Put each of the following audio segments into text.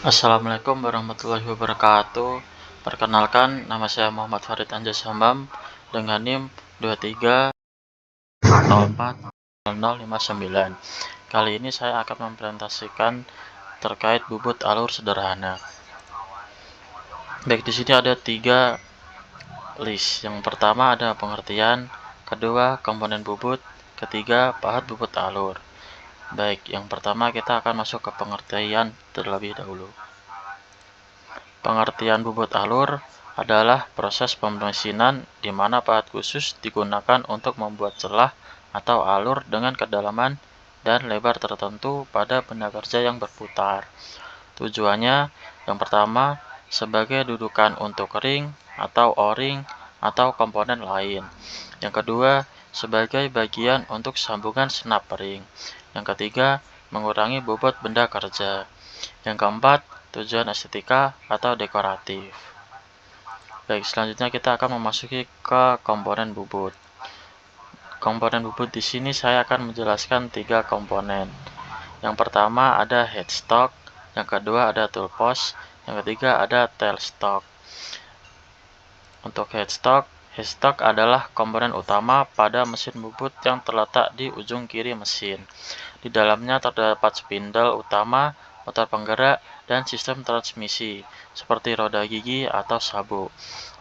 Assalamualaikum warahmatullahi wabarakatuh. Perkenalkan, nama saya Muhammad Farid Anjas Hamam dengan NIM 23040059. Kali ini saya akan mempresentasikan terkait bubut alur sederhana. Baik, di sini ada 3 list. Yang pertama ada pengertian, kedua komponen bubut, ketiga pahat bubut alur. Baik, yang pertama kita akan masuk ke pengertian terlebih dahulu. Pengertian bubut alur adalah proses pemesinan di mana pahat khusus digunakan untuk membuat celah atau alur dengan kedalaman dan lebar tertentu pada benda kerja yang berputar. Tujuannya, yang pertama, sebagai dudukan untuk ring atau o-ring atau komponen lain. Yang kedua, sebagai bagian untuk sambungan senap ring. Yang ketiga, mengurangi bobot benda kerja. Yang keempat, tujuan estetika atau dekoratif. Baik, selanjutnya kita akan memasuki ke komponen bubut. Komponen bubut di sini saya akan menjelaskan 3 komponen. Yang pertama ada headstock, yang kedua ada toolpost, yang ketiga ada tailstock. Untuk headstock adalah komponen utama pada mesin bubut yang terletak di ujung kiri mesin. Di dalamnya terdapat spindle utama, motor penggerak, dan sistem transmisi, seperti roda gigi atau sabuk.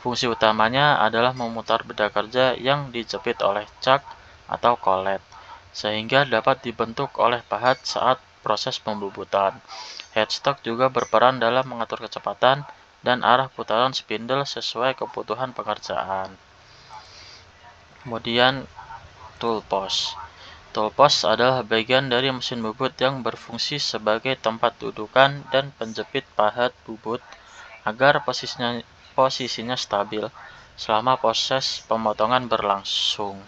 Fungsi utamanya adalah memutar benda kerja yang dijepit oleh cak atau kolet, sehingga dapat dibentuk oleh pahat saat proses pembubutan. Headstock juga berperan dalam mengatur kecepatan dan arah putaran spindle sesuai kebutuhan pekerjaan. Kemudian toolpost. Toolpost adalah bagian dari mesin bubut yang berfungsi sebagai tempat dudukan dan penjepit pahat bubut agar posisinya stabil selama proses pemotongan berlangsung.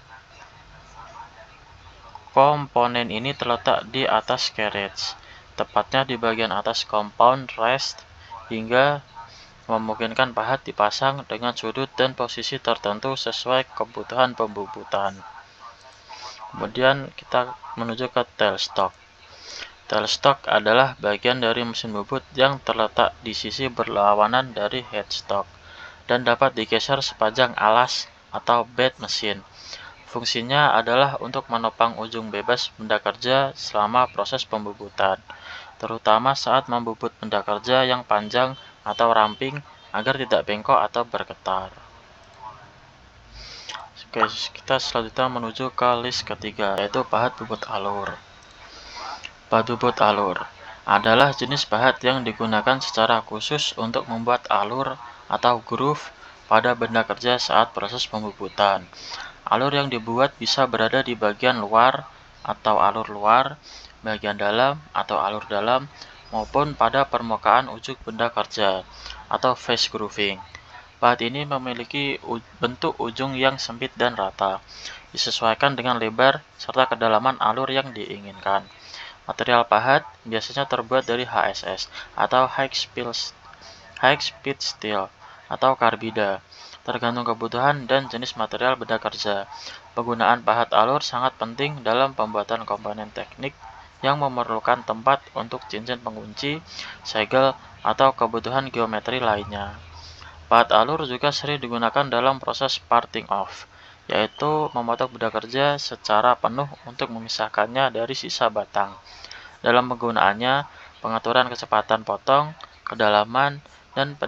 Komponen ini terletak di atas carriage, tepatnya di bagian atas compound rest, hingga memungkinkan pahat dipasang dengan sudut dan posisi tertentu sesuai kebutuhan pembubutan. Kemudian kita menuju ke tailstock. Tailstock adalah bagian dari mesin bubut yang terletak di sisi berlawanan dari headstock dan dapat digeser sepanjang alas atau bed mesin. Fungsinya adalah untuk menopang ujung bebas benda kerja selama proses pembubutan, terutama saat membubut benda kerja yang panjang atau ramping agar tidak bengkok atau bergetar. Oke, kita selanjutnya menuju ke list ketiga, yaitu pahat bubut alur. Pahat bubut alur adalah jenis pahat yang digunakan secara khusus untuk membuat alur atau groove pada benda kerja saat proses pembubutan. Alur yang dibuat bisa berada di bagian luar atau alur luar, bagian dalam atau alur dalam, maupun pada permukaan ujung benda kerja atau face grooving. Pahat ini memiliki bentuk ujung yang sempit dan rata, disesuaikan dengan lebar serta kedalaman alur yang diinginkan. Material pahat biasanya terbuat dari HSS atau High Speed Steel atau karbida, tergantung kebutuhan dan jenis material benda kerja. Penggunaan pahat alur sangat penting dalam pembuatan komponen teknik yang memerlukan tempat untuk cincin pengunci, segel, atau kebutuhan geometri lainnya. Pahat alur juga sering digunakan dalam proses parting off, yaitu memotong benda kerja secara penuh untuk memisahkannya dari sisa batang. Dalam penggunaannya, pengaturan kecepatan potong, kedalaman, dan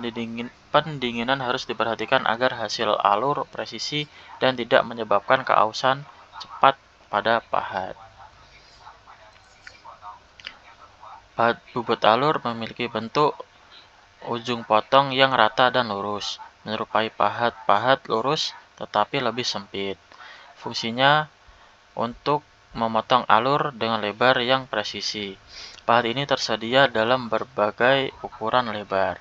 pendinginan harus diperhatikan agar hasil alur presisi dan tidak menyebabkan keausan cepat pada pahat. Pahat bubut alur memiliki bentuk ujung potong yang rata dan lurus, menyerupai pahat-pahat lurus tetapi lebih sempit. Fungsinya untuk memotong alur dengan lebar yang presisi. Pahat ini tersedia dalam berbagai ukuran lebar.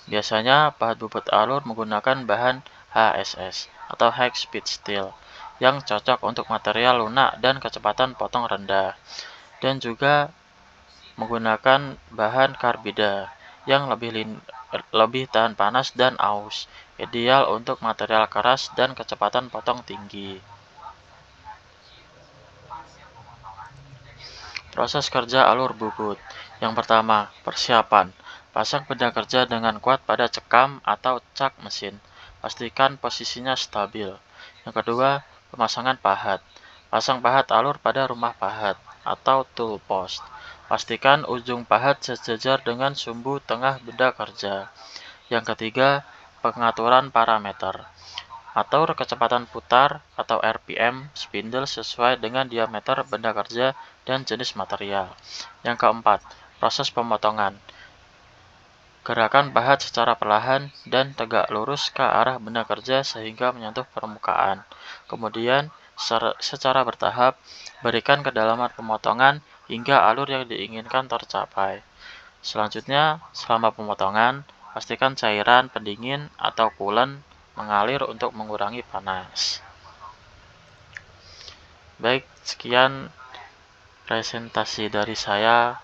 Biasanya pahat bubut alur menggunakan bahan HSS atau High Speed Steel yang cocok untuk material lunak dan kecepatan potong rendah, dan juga menggunakan bahan karbida yang lebih tahan panas dan aus, ideal untuk material keras dan kecepatan potong tinggi. Proses kerja alur bubut. Yang pertama, persiapan. Pasang benda kerja dengan kuat pada cekam atau cak mesin. Pastikan posisinya stabil. Yang kedua, pemasangan pahat. Pasang pahat alur pada rumah pahat atau tool post. Pastikan ujung pahat sejajar dengan sumbu tengah benda kerja. Yang ketiga, pengaturan parameter. Atur kecepatan putar atau RPM spindle sesuai dengan diameter benda kerja dan jenis material. Yang keempat, proses pemotongan. Gerakan pahat secara perlahan dan tegak lurus ke arah benda kerja sehingga menyentuh permukaan. Kemudian, secara bertahap, berikan kedalaman pemotongan hingga alur yang diinginkan tercapai. Selanjutnya, selama pemotongan, pastikan cairan pendingin atau coolant mengalir untuk mengurangi panas. Baik, sekian presentasi dari saya.